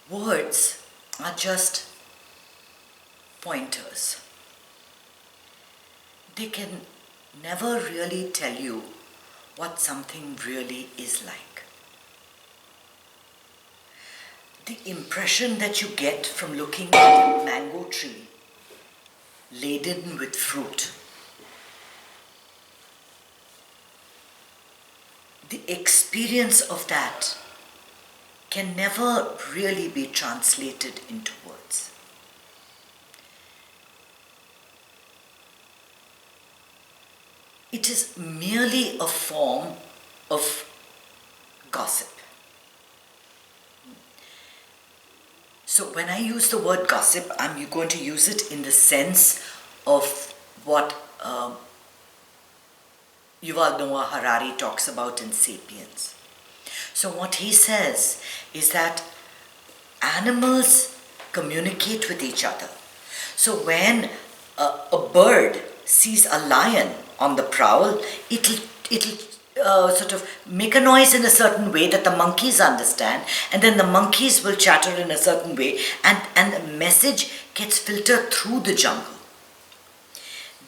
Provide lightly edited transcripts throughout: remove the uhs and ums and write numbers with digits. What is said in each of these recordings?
Words are just pointers. They can never really tell you what something really is like. The impression that you get from looking at a mango tree laden with fruit, the experience of that can never really be translated into words. It is merely a form of gossip. So when I use the word gossip, I'm going to use it in the sense of what Yuval Noah Harari talks about in *Sapiens*. So what he says is that animals communicate with each other. So when a bird sees a lion on the prowl, it'll sort of make a noise in a certain way that the monkeys understand, and then the monkeys will chatter in a certain way, and the message gets filtered through the jungle.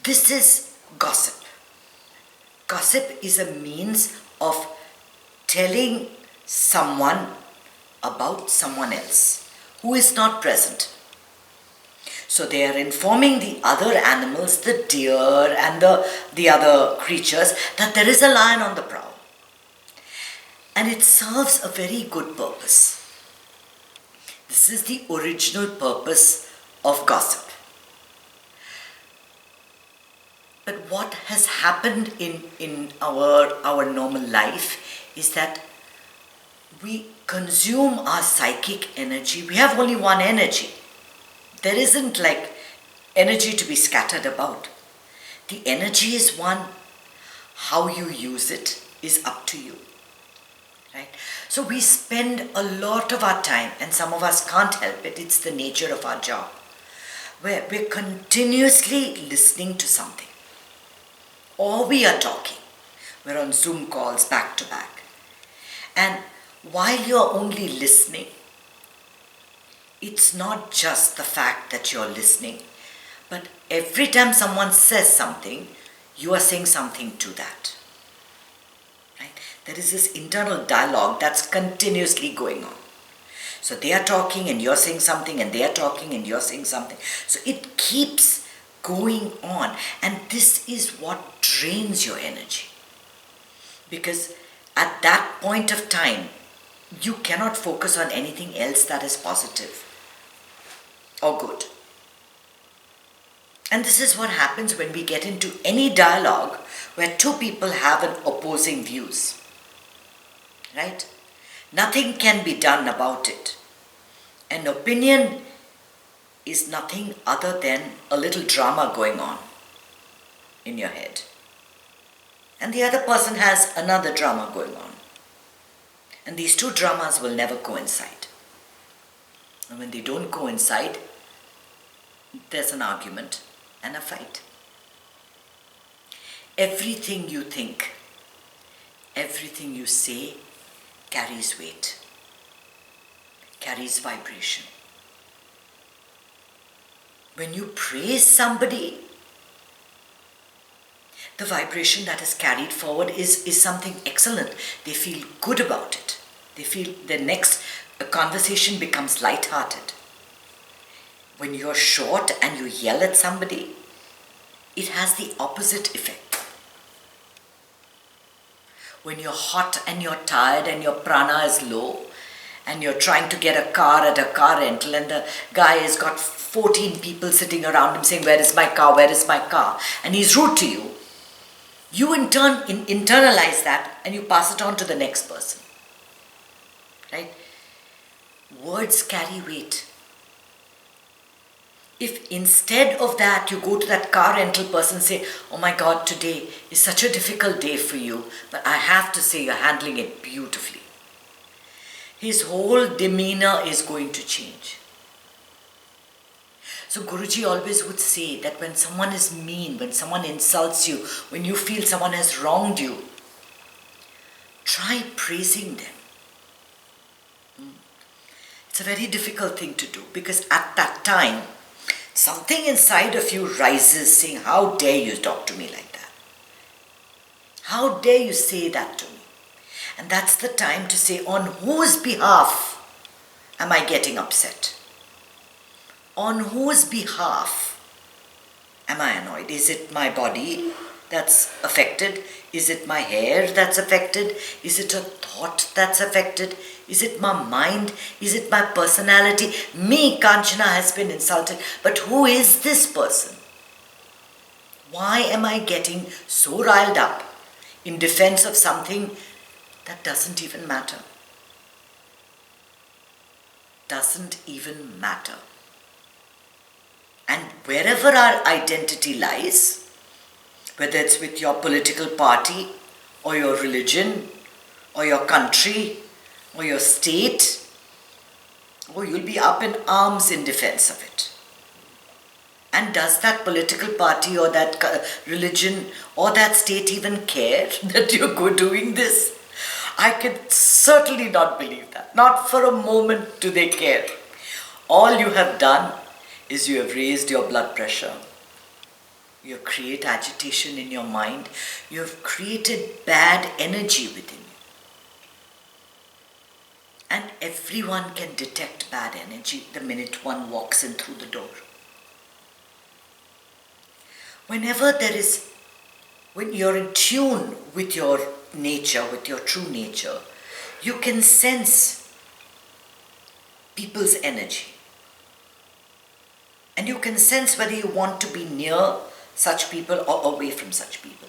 This is gossip. Gossip is a means of telling someone about someone else who is not present. So they are informing the other animals, the deer and the other creatures, that there is a lion on the prowl. And it serves a very good purpose. This is the original purpose of gossip. But what has happened in our normal life is that we consume our psychic energy. We have only one energy. There isn't like energy to be scattered about. The energy is one. How you use it is up to you. Right? So we spend a lot of our time, and some of us can't help it, it's the nature of our job, where we're continuously listening to something. Or we are talking. We're on Zoom calls back to back. And while you're only listening, it's not just the fact that you're listening, but every time someone says something, you are saying something to that. Right? There is this internal dialogue that's continuously going on. So they are talking and you're saying something, and they are talking and you're saying something. So it keeps going on, and this is what drains your energy. Because at that point of time, you cannot focus on anything else that is positive or good. And this is what happens when we get into any dialogue where two people have an opposing views. Right? Nothing can be done about it. An opinion is nothing other than a little drama going on in your head. And the other person has another drama going on. And these two dramas will never coincide. And when they don't coincide, there's an argument and a fight. Everything you think, everything you say carries weight, carries vibration. When you praise somebody, the vibration that is carried forward is something excellent. They feel good about it. They feel the next conversation becomes light-hearted. When you're short and you yell at somebody, it has the opposite effect. When you're hot and you're tired and your prana is low, and you're trying to get a car at a car rental, and the guy has got 14 people sitting around him saying, "Where is my car? Where is my car?" And he's rude to you. You in turn internalize that and you pass it on to the next person. Right? Words carry weight. If instead of that you go to that car rental person and say, "Oh my God, today is such a difficult day for you, but I have to say you're handling it beautifully," his whole demeanor is going to change. So Guruji always would say that when someone is mean, when someone insults you, when you feel someone has wronged you, try praising them. It's a very difficult thing to do because at that time, something inside of you rises saying, how dare you talk to me like that? How dare you say that to me? And that's the time to say, on whose behalf am I getting upset? On whose behalf am I annoyed? Is it my body that's affected? Is it my hair that's affected? Is it a thought that's affected? Is it my mind? Is it my personality? Me, Kanchana, has been insulted. But who is this person? Why am I getting so riled up in defense of something that doesn't even matter? Doesn't even matter. And wherever our identity lies, whether it's with your political party or your religion or your country or your state, you'll be up in arms in defense of it. And does that political party or that religion or that state even care that you're doing this? I can certainly not believe that. Not for a moment do they care. All you have done is you have raised your blood pressure. You have created agitation in your mind. You have created bad energy within you. And everyone can detect bad energy the minute one walks in through the door. When you're in tune with your nature, with your true nature, you can sense people's energy. And you can sense whether you want to be near such people or away from such people.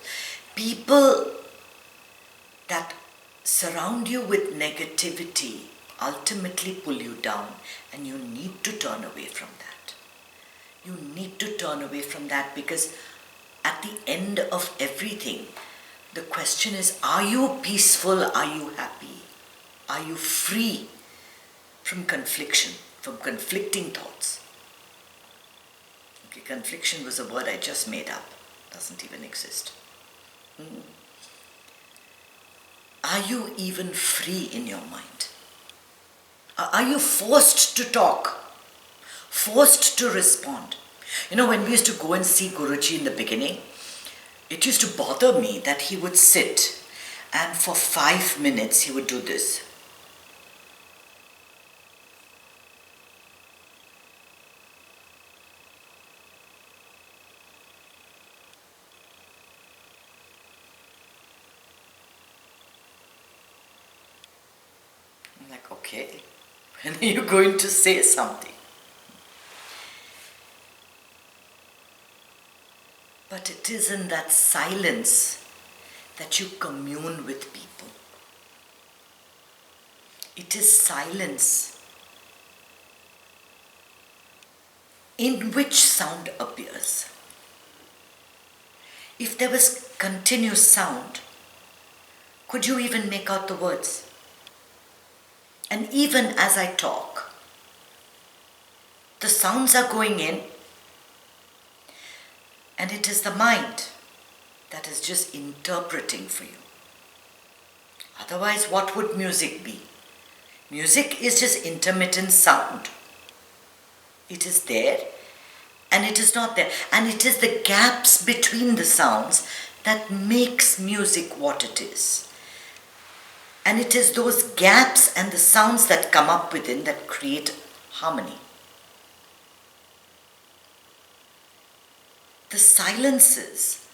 People that surround you with negativity ultimately pull you down, and you need to turn away from that. You need to turn away from that because at the end of everything, the question is, are you peaceful? Are you happy? Are you free from confliction, from conflicting thoughts? Okay, confliction was a word I just made up. Doesn't even exist. Are you even free in your mind? Are you forced to talk? Forced to respond? You know, when we used to go and see Guruji in the beginning, it used to bother me that he would sit and for 5 minutes he would do this. I'm like, okay, when are you going to say something? But it is in that silence that you commune with people. It is silence in which sound appears. If there was continuous sound, could you even make out the words? And even as I talk, the sounds are going in, and it is the mind that is just interpreting for you. Otherwise, what would music be? Music is just intermittent sound. It is there and it is not there. And it is the gaps between the sounds that makes music what it is. And it is those gaps and the sounds that come up within that create harmony. The silences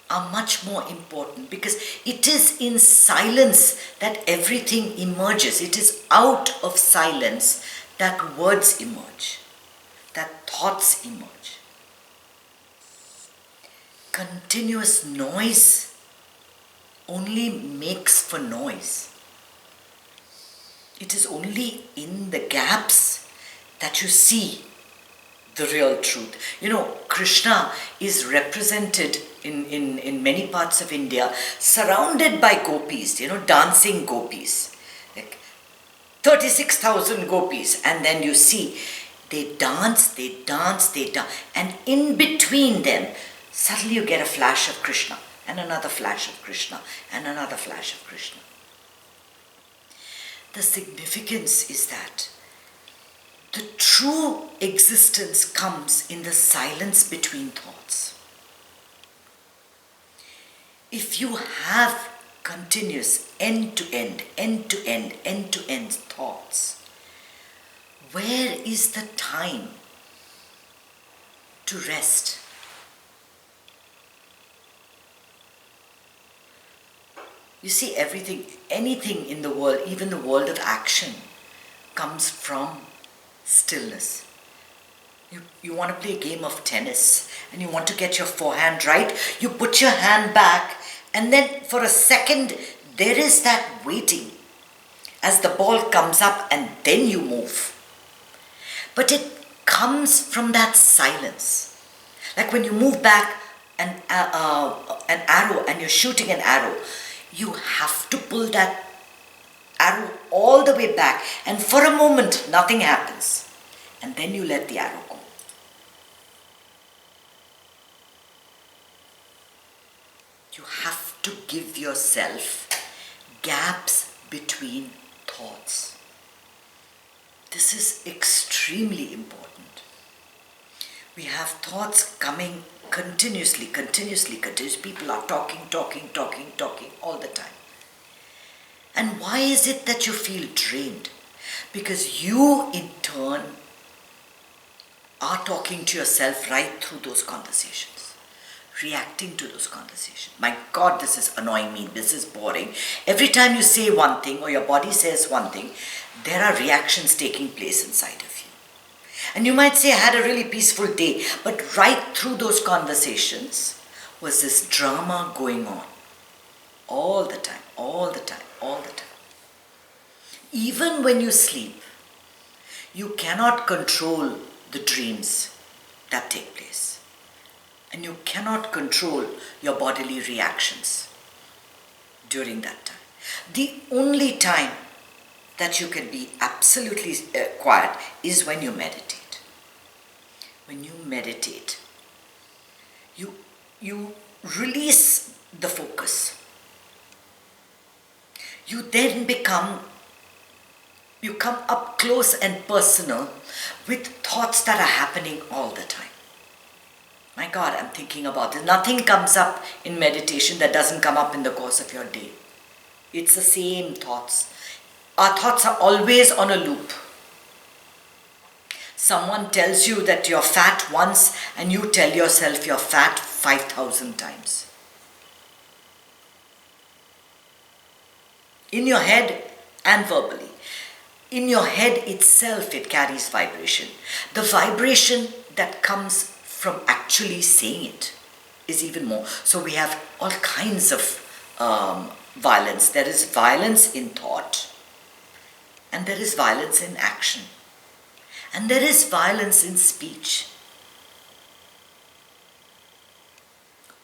are much more important because it is in silence that everything emerges. It is out of silence that words emerge, that thoughts emerge. Continuous noise only makes for noise. It is only in the gaps that you see the real truth. You know, Krishna is represented in many parts of India, surrounded by gopis, dancing gopis. Like 36,000 gopis. And then you see, they dance, and in between them, suddenly you get a flash of Krishna, and another flash of Krishna, and another flash of Krishna. The significance is that The true existence comes in the silence between thoughts. If you have continuous end-to-end thoughts, where is the time to rest? You see, anything in the world, even the world of action, comes from stillness. You want to play a game of tennis and you want to get your forehand right, you put your hand back and then for a second there is that waiting as the ball comes up and then you move. But it comes from that silence. Like when you move back an arrow and you're shooting an arrow, you have to pull that arrow all the way back and for a moment nothing happens and then you let the arrow go. You have to give yourself gaps between thoughts. This is extremely important. We have thoughts coming continuously. People are talking all the time. And why is it that you feel drained? Because you, in turn, are talking to yourself right through those conversations, reacting to those conversations. My God, this is annoying me, this is boring. Every time you say one thing or your body says one thing, there are reactions taking place inside of you. And you might say, I had a really peaceful day, but right through those conversations was this drama going on. All the time. Even when you sleep, you cannot control the dreams that take place. And you cannot control your bodily reactions during that time. The only time that you can be absolutely quiet is when you meditate. When you meditate, you release the focus. You then you come up close and personal with thoughts that are happening all the time. My God, I'm thinking about it. Nothing comes up in meditation that doesn't come up in the course of your day. It's the same thoughts. Our thoughts are always on a loop. Someone tells you that you're fat once and you tell yourself you're fat 5,000 times. In your head and verbally. In your head itself, it carries vibration. The vibration that comes from actually saying it is even more. So we have all kinds of violence. There is violence in thought, and there is violence in action, and there is violence in speech.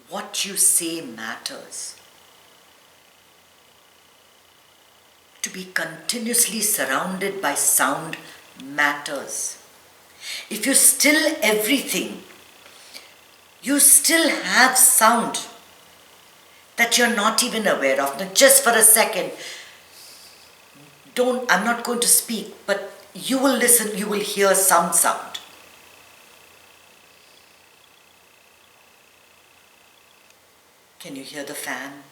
What you say matters. To be continuously surrounded by sound matters. If you still everything, you still have sound that you're not even aware of. Now, just for a second, I'm not going to speak, but you will listen, you will hear some sound. Can you hear the fan?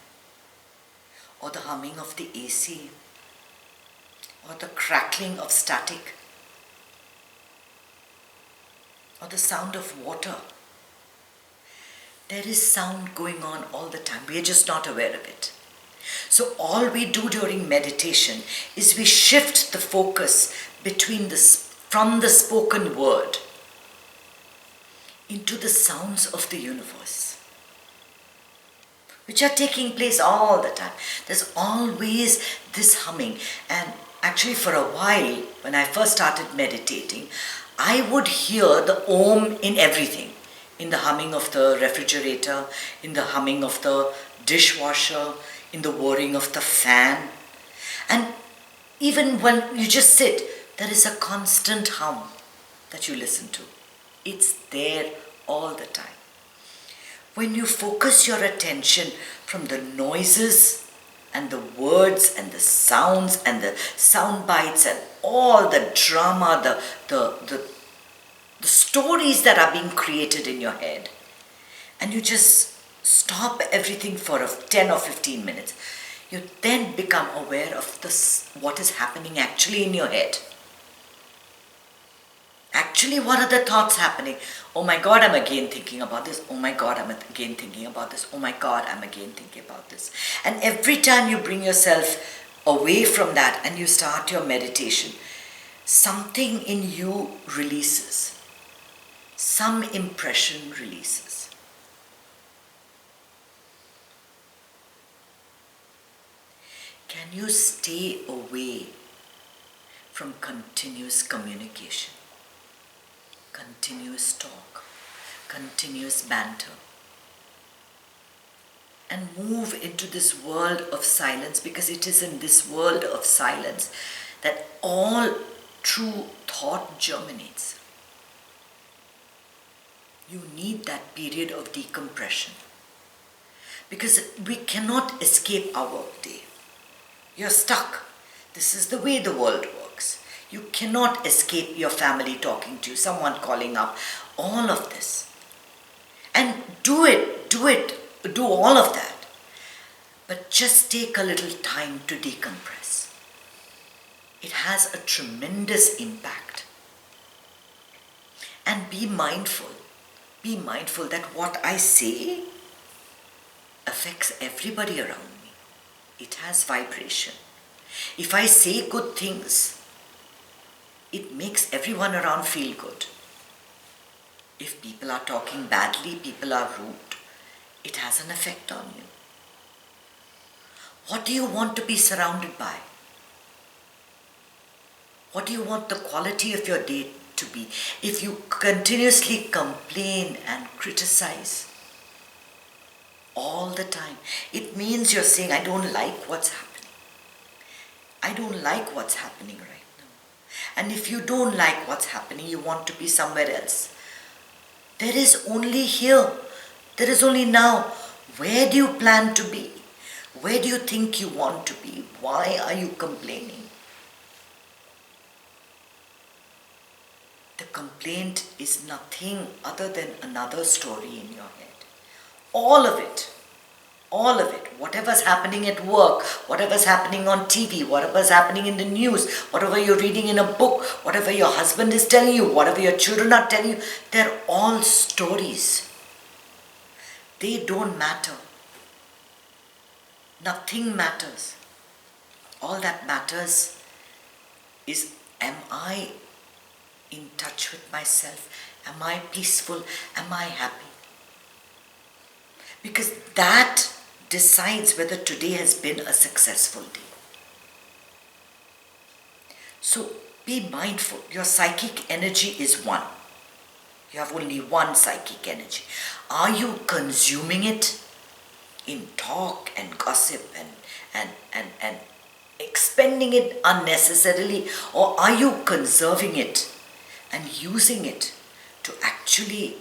Or the humming of the AC? Or the crackling of static? Or the sound of water? There is sound going on all the time. We are just not aware of it. So all we do during meditation is we shift the focus from the spoken word into the sounds of the universe, which are taking place all the time. There's always this humming. And actually for a while, when I first started meditating, I would hear the Om in everything. In the humming of the refrigerator, in the humming of the dishwasher, in the whirring of the fan. And even when you just sit, there is a constant hum that you listen to. It's there all the time. When you focus your attention from the noises and the words and the sounds and the sound bites and all the drama, the stories that are being created in your head, and you just stop everything for 10 or 15 minutes, you then become aware of what is happening actually in your head. Actually, what are the thoughts happening? Oh my God, I'm again thinking about this. Oh my God, I'm again thinking about this. Oh my God, I'm again thinking about this. And every time you bring yourself away from that and you start your meditation, something in you releases. Some impression releases. Can you stay away from continuous communication? Continuous talk, continuous banter, and move into this world of silence, because it is in this world of silence that all true thought germinates. You need that period of decompression, because we cannot escape our workday. You're stuck. This is the way the world works. You cannot escape your family talking to you, someone calling up, all of this. And do all of that. But just take a little time to decompress. It has a tremendous impact. And be mindful that what I say affects everybody around me. It has vibration. If I say good things, it makes everyone around feel good. If people are talking badly, people are rude, it has an effect on you. What do you want to be surrounded by? What do you want the quality of your day to be? If you continuously complain and criticize all the time, it means you're saying, I don't like what's happening. I don't like what's happening right now. And if you don't like what's happening, you want to be somewhere else. There is only here. There is only now. Where do you plan to be? Where do you think you want to be? Why are you complaining? The complaint is nothing other than another story in your head. All of it. Whatever's happening at work, whatever's happening on TV, whatever's happening in the news, whatever you're reading in a book, whatever your husband is telling you, whatever your children are telling you, they're all stories. They don't matter. Nothing matters. All that matters is, am I in touch with myself? Am I peaceful? Am I happy? Because that decides whether today has been a successful day. So be mindful. Your psychic energy is one. You have only one psychic energy. Are you consuming it in talk and gossip and expending it unnecessarily, or are you conserving it and using it to actually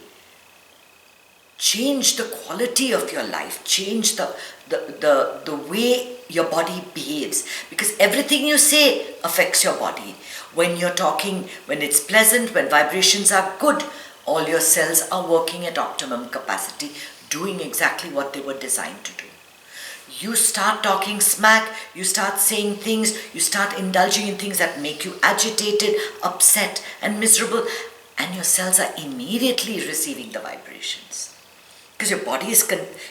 change the quality of your life, change the way your body behaves? Because everything you say affects your body. When you're talking, when it's pleasant, when vibrations are good, all your cells are working at optimum capacity, doing exactly what they were designed to do. You start talking smack, you start saying things, you start indulging in things that make you agitated, upset and miserable, and your cells are immediately receiving the vibrations. Because your body is,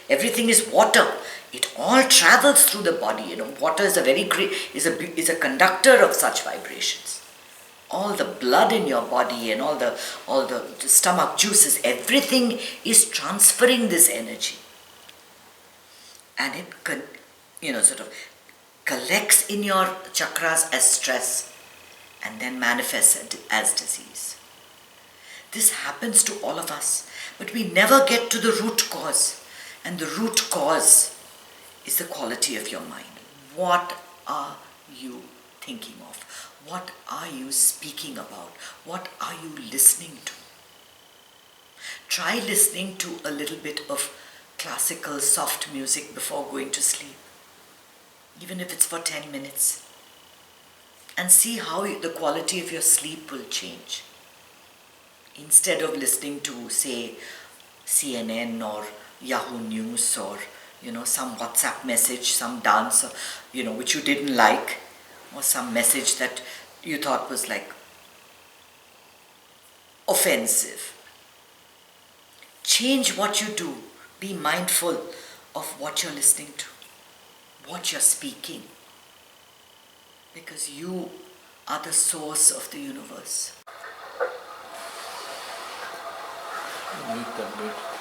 everything is water. It all travels through the body. Water is is a conductor of such vibrations. All the blood in your body and all the stomach juices, everything is transferring this energy. And it sort of collects in your chakras as stress and then manifests as disease. This happens to all of us, but we never get to the root cause. And the root cause is the quality of your mind. What are you thinking of? What are you speaking about? What are you listening to? Try listening to a little bit of classical soft music before going to sleep. even if it's for 10 minutes, and see how the quality of your sleep will change. Instead of listening to, say, CNN or Yahoo News or, some WhatsApp message, some dance, which you didn't like, or some message that you thought was like offensive. Change what you do. Be mindful of what you're listening to, what you're speaking, because you are the source of the universe. Make that good.